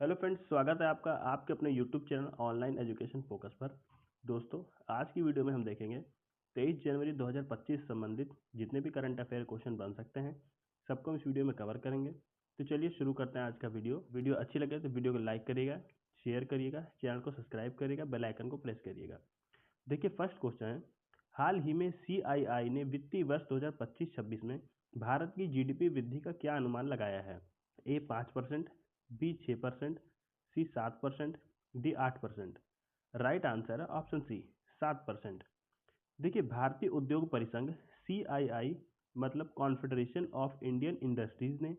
Hello friends, स्वागत है आपका आपके अपने YouTube channel online education focus पर। दोस्तों, आज की वीडियो में हम देखेंगे 23 जनवरी 2025 संबंधित जितने भी करंट अफेयर क्वेश्चन बन सकते हैं, सबको हम इस वीडियो में कवर करेंगे। तो चलिए शुरू करते हैं आज का वीडियो अच्छी लगे तो वीडियो को लाइक करिएगा, शेयर करिएगा, चैनल को सब्सक्राइब करिएगा, बेल आइकन को प्रेस करिएगा। देखिए, फर्स्ट क्वेश्चन है, हाल ही में CII ने वित्तीय वर्ष 2025-26 में भारत की GDP वृद्धि का क्या अनुमान लगाया है? A 5%, B 6%, C 7%, D 8%। Right answer है ऑप्शन सी 7%। देखिए, भारतीय उद्योग परिसंघ CII मतलब कॉन्फेडरेशन ऑफ इंडियन इंडस्ट्रीज ने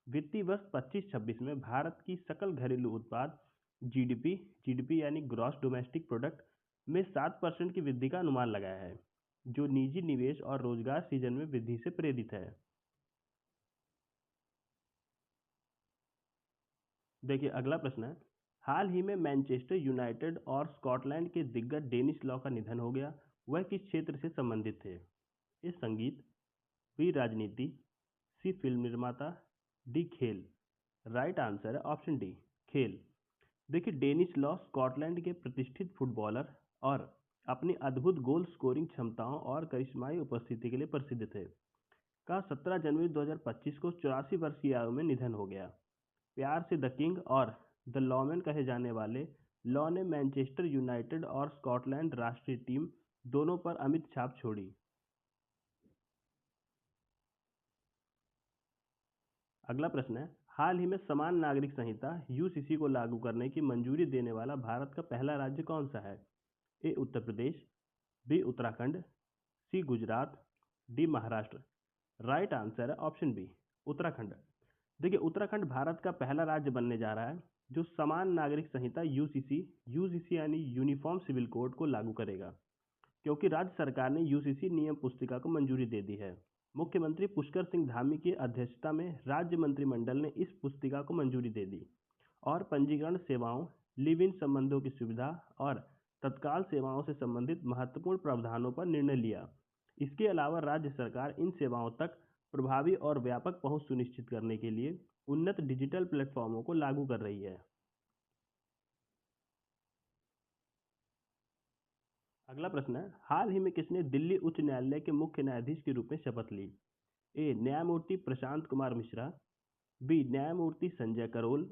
वित्तीय वर्ष 25-26 में भारत की सकल घरेलू उत्पाद जीडीपी यानी ग्रॉस डोमेस्टिक प्रोडक्ट में 7% की वृद्धि का अनुमान लगाया है, जो निजी निवेश और रोजगार सृजन में वृद्धि से प्रेरित है। देखिए, अगला प्रश्न है, हाल ही में मैनचेस्टर यूनाइटेड और स्कॉटलैंड के दिग्गज डेनिस लॉ का निधन हो गया। वह किस क्षेत्र से संबंधित थे? ए संगीत, बी राजनीति, सी फिल्म निर्माता, डी खेल। राइट आंसर है ऑप्शन डी खेल। देखिए, डेनिस लॉ स्कॉटलैंड के प्रतिष्ठित फुटबॉलर और अपनी अद्भुत गोल स्कोरिंग क्षमताओं और करिश्माई उपस्थिति के लिए प्रसिद्ध थे। का 17 जनवरी 2025 को 84 वर्ष की आयु में निधन हो गया। प्यार से द किंग और द लॉमैन कहे जाने वाले लॉ ने मैनचेस्टर यूनाइटेड और स्कॉटलैंड राष्ट्रीय टीम दोनों पर अमिट छाप छोड़ी। अगला प्रश्न है, हाल ही में समान नागरिक संहिता यूसीसी को लागू करने की मंजूरी देने वाला भारत का पहला राज्य कौन सा है? A Uttar Pradesh, B Uttarakhand, C Gujarat, D Maharashtra. Right answer है ऑप्शन बी उत्तराखंड। देखिए, उत्तराखंड भारत का पहला राज्य बनने जा रहा है जो समान नागरिक संहिता यूसीसी यानी यूनिफॉर्म सिविल कोड को लागू करेगा, क्योंकि राज्य सरकार ने यूसीसी नियम पुस्तिका को मंजूरी दे दी है। मुख्यमंत्री पुष्कर सिंह धामी की अध्यक्षता में राज्य मंत्रिमंडल ने इस पुस्तिका को मंजूरी दे दी और पंजीकरण सेवाओं, लिव इन संबंधों की सुविधा और तत्काल सेवाओं से संबंधित महत्वपूर्ण प्रावधानों पर निर्णय लिया। इसके अलावा राज्य सरकार इन सेवाओं तक प्रभावी और व्यापक पहुंच सुनिश्चित करने के लिए उन्नत डिजिटल प्लेटफॉर्मों को लागू कर रही है। अगला प्रश्न है, हाल ही में किसने दिल्ली उच्च न्यायालय के मुख्य न्यायाधीश के रूप में शपथ ली? ए न्यायमूर्ति प्रशांत कुमार मिश्रा, बी न्यायमूर्ति संजय करोल,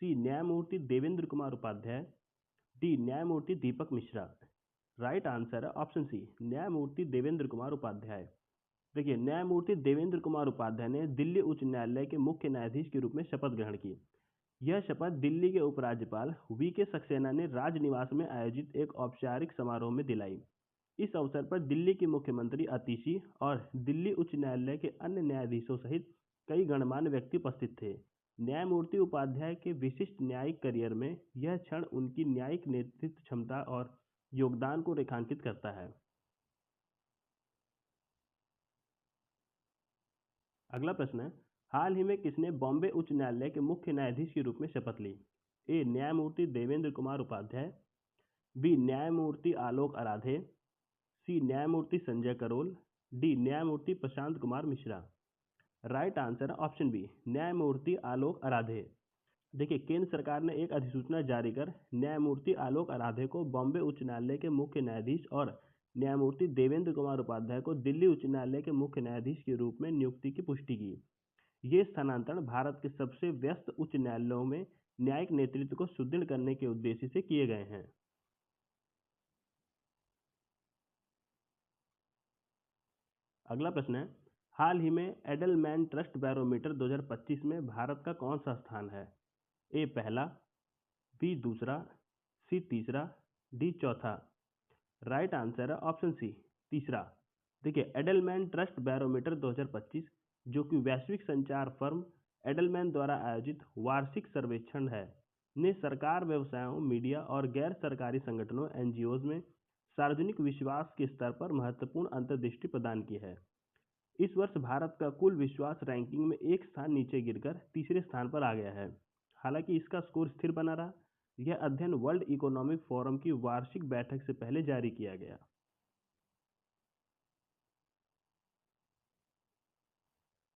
सी न्यायमूर्ति देवेंद्र कुमार उपाध्याय, डी न्यायमूर्ति दीपक मिश्रा। राइट आंसर है ऑप्शन सी न्यायमूर्ति देवेंद्र कुमार उपाध्याय। देखिए, न्यायमूर्ति देवेंद्र कुमार उपाध्याय ने दिल्ली उच्च न्यायालय के मुख्य न्यायाधीश के रूप में शपथ ग्रहण की। यह शपथ दिल्ली के उपराज्यपाल वीके सक्सेना ने राजनिवास में आयोजित एक औपचारिक समारोह में दिलाई। इस अवसर पर दिल्ली के मुख्यमंत्री अतिशी और दिल्ली उच्च न्यायालय के अन्य न्यायाधीशों सहित कई गणमान्य व्यक्ति उपस्थित थे। न्यायमूर्ति उपाध्याय के विशिष्ट न्यायिक करियर में यह क्षण उनकी न्यायिक नेतृत्व क्षमता और योगदान को रेखांकित करता है। अगला प्रश्न है, हाल ही में किसने बॉम्बे उच्च न्यायालय के मुख्य न्यायाधीश के रूप में शपथ ली? ए न्यायमूर्ति देवेंद्र कुमार उपाध्याय, बी न्यायमूर्ति आलोक आराधे, सी न्यायमूर्ति संजय करोल, डी न्यायमूर्ति Prashant Kumar Mishra. Right answer option B न्यायमूर्ति आलोक आराधे। देखिए, केंद्र सरकार ने एक अधिसूचना जारी कर न्यायमूर्ति आलोक आराधे को बॉम्बे उच्च न्यायालय के मुख्य न्यायाधीश और न्यायमूर्ति देवेंद्र कुमार उपाध्याय को दिल्ली उच्च न्यायालय के मुख्य न्यायाधीश के रूप में नियुक्ति की पुष्टि की। ये स्थानांतरण भारत के सबसे व्यस्त उच्च न्यायालयों में न्यायिक नेतृत्व को सुदृढ़ करने के उद्देश्य से किए गए हैं। अगला प्रश्न है, हाल ही में एडलमैन ट्रस्ट बैरोमीटर 2025 में भारत का कौन सा स्थान है? ए पहला, बी दूसरा, सी तीसरा, डी चौथा। राइट आंसर है ऑप्शन सी तीसरा। देखिए, एडलमैन ट्रस्ट बैरोमीटर 2025 जो कि वैश्विक संचार फर्म एडलमैन द्वारा आयोजित वार्षिक सर्वेक्षण है, ने सरकार, व्यवसायों, मीडिया और गैर सरकारी संगठनों एनजीओज में सार्वजनिक विश्वास के स्तर पर महत्वपूर्ण अंतर्दृष्टि प्रदान की है। इस वर्ष भारत का कुल विश्वास रैंकिंग में एक स्थान नीचे गिरकर तीसरे स्थान पर आ गया है। हालांकि इसका स्कोर स्थिर बना रहा। यह अध्ययन वर्ल्ड इकोनॉमिक फोरम की वार्षिक बैठक से पहले जारी किया गया।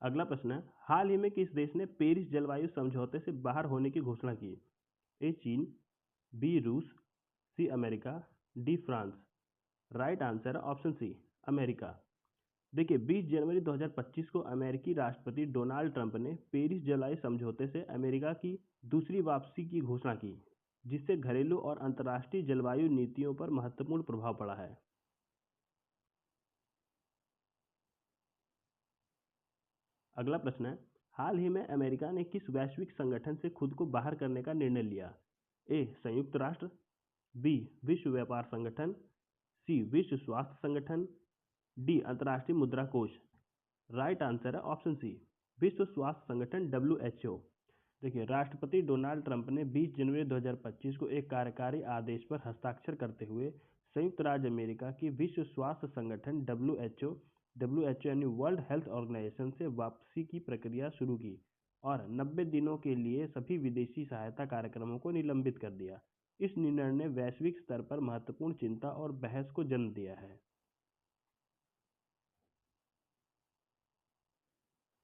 अगला प्रश्न है, हाल ही में किस देश ने पेरिस जलवायु समझौते से बाहर होने की घोषणा की? ए चीन, बी रूस, C America, D France. Right answer है ऑप्शन सी अमेरिका। देखिए 20 जनवरी 2025 को अमेरिकी राष्ट्रपति डोनाल्ड ट्रंप ने पेरिस जलवायु समझौते से अमेरिका की दूसरी वापसी की घोषणा की, जिससे घरेलू और अंतर्राष्ट्रीय जलवायु नीतियों पर महत्वपूर्ण प्रभाव पड़ा है। अगला प्रश्न है, हाल ही में अमेरिका ने किस वैश्विक संगठन से खुद को बाहर करने का निर्णय लिया? ए संयुक्त राष्ट्र, बी विश्व व्यापार संगठन, सी विश्व स्वास्थ्य संगठन, डी अंतर्राष्ट्रीय मुद्रा कोष। राइट आंसर है ऑप्शन सी विश्व स्वास्थ्य संगठन WHO। देखिए राष्ट्रपति डोनाल्ड ट्रंप ने 20 जनवरी 2025 को एक कार्यकारी आदेश पर हस्ताक्षर करते हुए संयुक्त राज्य अमेरिका की विश्व स्वास्थ्य संगठन WHO यानी वर्ल्ड हेल्थ ऑर्गेनाइजेशन से वापसी की प्रक्रिया शुरू की और 90 दिनों के लिए सभी विदेशी सहायता कार्यक्रमों को निलंबित कर दिया। इस निर्णय ने वैश्विक स्तर पर महत्वपूर्ण चिंता और बहस को जन्म दिया है।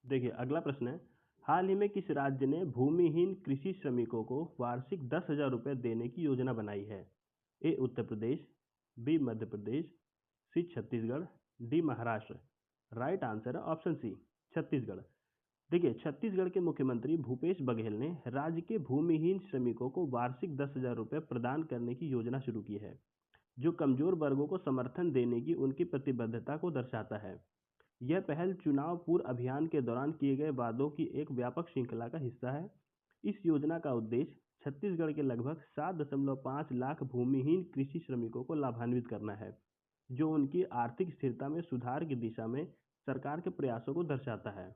देखिए अगला प्रश्न है, हाल ही में किस राज्य ने भूमिहीन कृषि श्रमिकों को वार्षिक 10,000 रुपये देने की योजना बनाई है? A Uttar Pradesh, B Madhya Pradesh, C Chhattisgarh, D Maharashtra. Right answer है ऑप्शन सी छत्तीसगढ़। देखिए छत्तीसगढ़ के मुख्यमंत्री भूपेश बघेल ने राज्य के भूमिहीन श्रमिकों को वार्षिक 10,000 रुपये प्रदान करने की योजना शुरू की है, जो कमजोर वर्गों को समर्थन देने की उनकी प्रतिबद्धता को दर्शाता है। यह पहल चुनाव पूर्व अभियान के दौरान किए गए वादों की एक व्यापक श्रृंखला का हिस्सा है। इस योजना का उद्देश्य छत्तीसगढ़ के लगभग 7.5 लाख भूमिहीन कृषि श्रमिकों को लाभान्वित करना है, जो उनकी आर्थिक स्थिरता में सुधार की दिशा में सरकार के प्रयासों को दर्शाता है।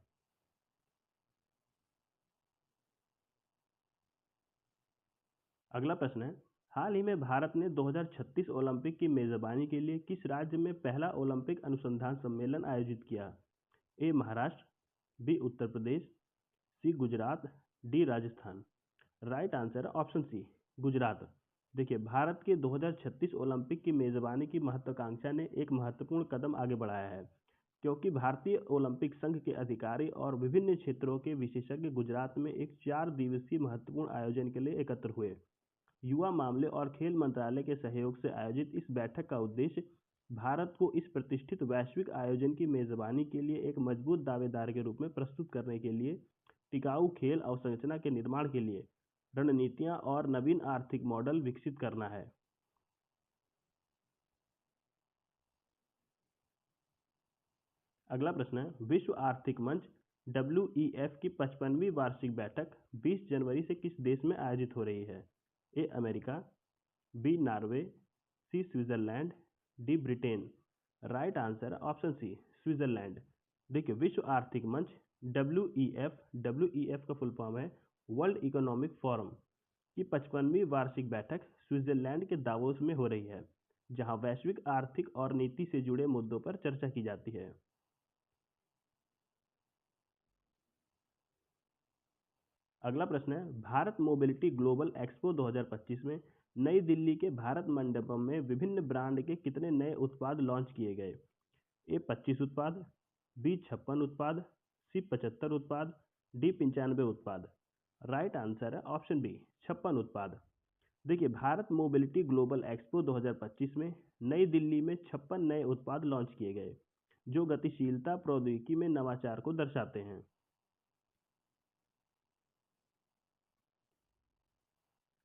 अगला प्रश्न है, हाल ही में भारत ने 2036 ओलंपिक की मेजबानी के लिए किस राज्य में पहला ओलंपिक अनुसंधान सम्मेलन आयोजित किया? A Maharashtra, B Uttar Pradesh, C Gujarat, D Rajasthan. Right answer है ऑप्शन सी गुजरात। देखिए भारत के 2036 ओलंपिक की मेजबानी की महत्वाकांक्षा ने एक महत्वपूर्ण कदम आगे बढ़ाया है, क्योंकि भारतीय ओलंपिक संघ के अधिकारी और विभिन्न क्षेत्रों के विशेषज्ञ गुजरात में एक 4 दिवसीय महत्वपूर्ण आयोजन के लिए एकत्र हुए। युवा मामले और खेल मंत्रालय के सहयोग से आयोजित इस बैठक का उद्देश्य भारत को इस प्रतिष्ठित वैश्विक आयोजन की मेजबानी के लिए एक मजबूत दावेदार के रूप में प्रस्तुत करने के लिए टिकाऊ खेल अवसंरचना के निर्माण के लिए रणनीतियां और नवीन आर्थिक मॉडल विकसित करना है। अगला प्रश्न है, विश्व आर्थिक मंच WEF की 55वीं वार्षिक बैठक 20 जनवरी से किस देश में आयोजित हो रही है? A America, B Norway, C Switzerland, D Britain. Right answer है ऑप्शन सी स्विट्जरलैंड। देखिए विश्व आर्थिक मंच WEF का फुल फॉर्म है वर्ल्ड इकोनॉमिक फोरम की 55वीं वार्षिक बैठक स्विट्जरलैंड के दावोस में हो रही है, जहां वैश्विक आर्थिक और नीति से जुड़े मुद्दों पर चर्चा की जाती है। अगला प्रश्न है, भारत मोबिलिटी ग्लोबल एक्सपो 2025 में नई दिल्ली के भारत मंडपम में विभिन्न ब्रांड के कितने नए उत्पाद लॉन्च किए गए? ए 25 उत्पाद, बी 56 उत्पाद, सी 75 उत्पाद, डी 95 उत्पाद। राइट आंसर है ऑप्शन बी 56 उत्पाद। देखिए भारत मोबिलिटी ग्लोबल एक्सपो 2025 में नई दिल्ली में 56 नए उत्पाद लॉन्च किए गए, जो गतिशीलता प्रौद्योगिकी में नवाचार को दर्शाते हैं।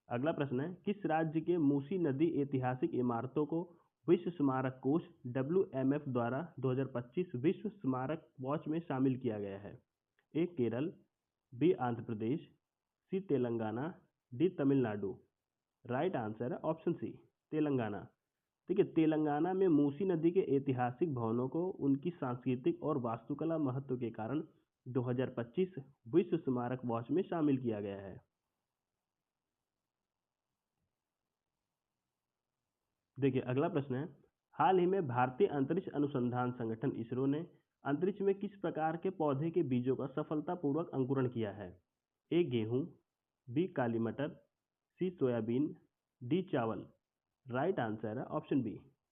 अगला प्रश्न है, किस राज्य के मूसी नदी ऐतिहासिक इमारतों को विश्व स्मारक कोष WMF द्वारा 2025 विश्व स्मारक वॉच में शामिल किया गया है? A Kerala, B Andhra Pradesh, C Telangana, D Tamil Nadu. Right answer है ऑप्शन सी तेलंगाना। देखिए तेलंगाना में मूसी नदी के ऐतिहासिक भवनों को उनकी सांस्कृतिक और वास्तुकला महत्व के कारण 2025 विश्व स्मारक वॉच में शामिल किया गया है। देखिए अगला प्रश्न है, हाल ही में भारतीय अंतरिक्ष अनुसंधान संगठन इसरो ने अंतरिक्ष में किस प्रकार के पौधे के बीजों का सफलतापूर्वक अंकुरण किया है? ए गेहूं, बी काली मटर, सी सोयाबीन, डी चावल। राइट आंसर है ऑप्शन बी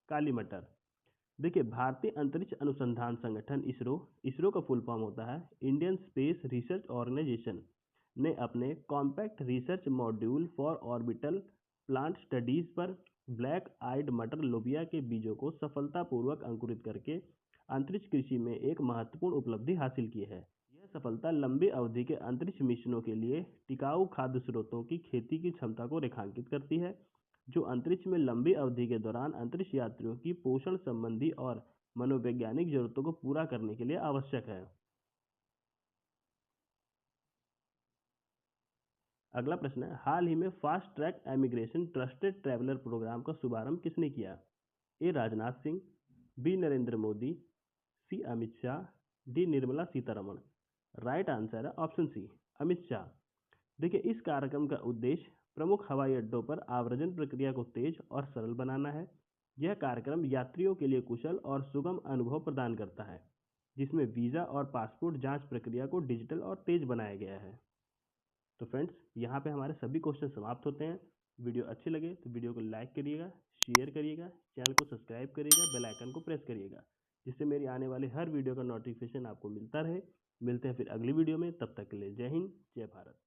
काली मटर। देखिए भारतीय अंतरिक्ष अनुसंधान संगठन इसरो, इसरो का फुल फॉर्म होता है इंडियन स्पेस रिसर्च ऑर्गेनाइजेशन, ने अपने compact research module for orbital plant studies पर ब्लैक आइड मटर लोबिया के बीजों को सफलतापूर्वक अंकुरित करके अंतरिक्ष कृषि में एक महत्वपूर्ण उपलब्धि हासिल की है। यह सफलता लंबी अवधि के अंतरिक्ष मिशनों के लिए टिकाऊ खाद्य स्रोतों की खेती की क्षमता को रेखांकित करती है, जो अंतरिक्ष में लंबी अवधि के दौरान अंतरिक्ष यात्रियों की पोषण संबंधी और मनोवैज्ञानिक जरूरतों को पूरा करने के लिए आवश्यक है। अगला प्रश्न है, हाल ही में fast track immigration trusted traveller programme का शुभारंभ किसने किया? A Rajnath Singh, B Narendra Modi, C Amit Shah, D Nirmala Sitharaman. Right answer है ऑप्शन सी, अमित शाह। देखिए, इस कार्यक्रम का उद्देश्य प्रमुख हवाई अड्डों पर आव्रजन प्रक्रिया को तेज और सरल बनाना है। यह कार्यक्रम यात्रियों के लिए कुशल और सुगम अनुभव प्रदान करता है, जिसमें वीज़ा और पासपोर्ट जांच प्रक्रिया को डिजिटल और तेज बनाया गया है। तो फ्रेंड्स, यहाँ पे हमारे सभी क्वेश्चन समाप्त होते हैं। वीडियो अच्छी लगे तो वीडियो को लाइक करिएगा, शेयर करिएगा, चैनल को सब्सक्राइब करिएगा, बेल आइकन को प्रेस करिएगा, जिससे मेरी आने वाली हर वीडियो का नोटिफिकेशन आपको मिलता रहे। मिलते हैं फिर अगली वीडियो में, तब तक के लिए जय हिंद, जय भारत।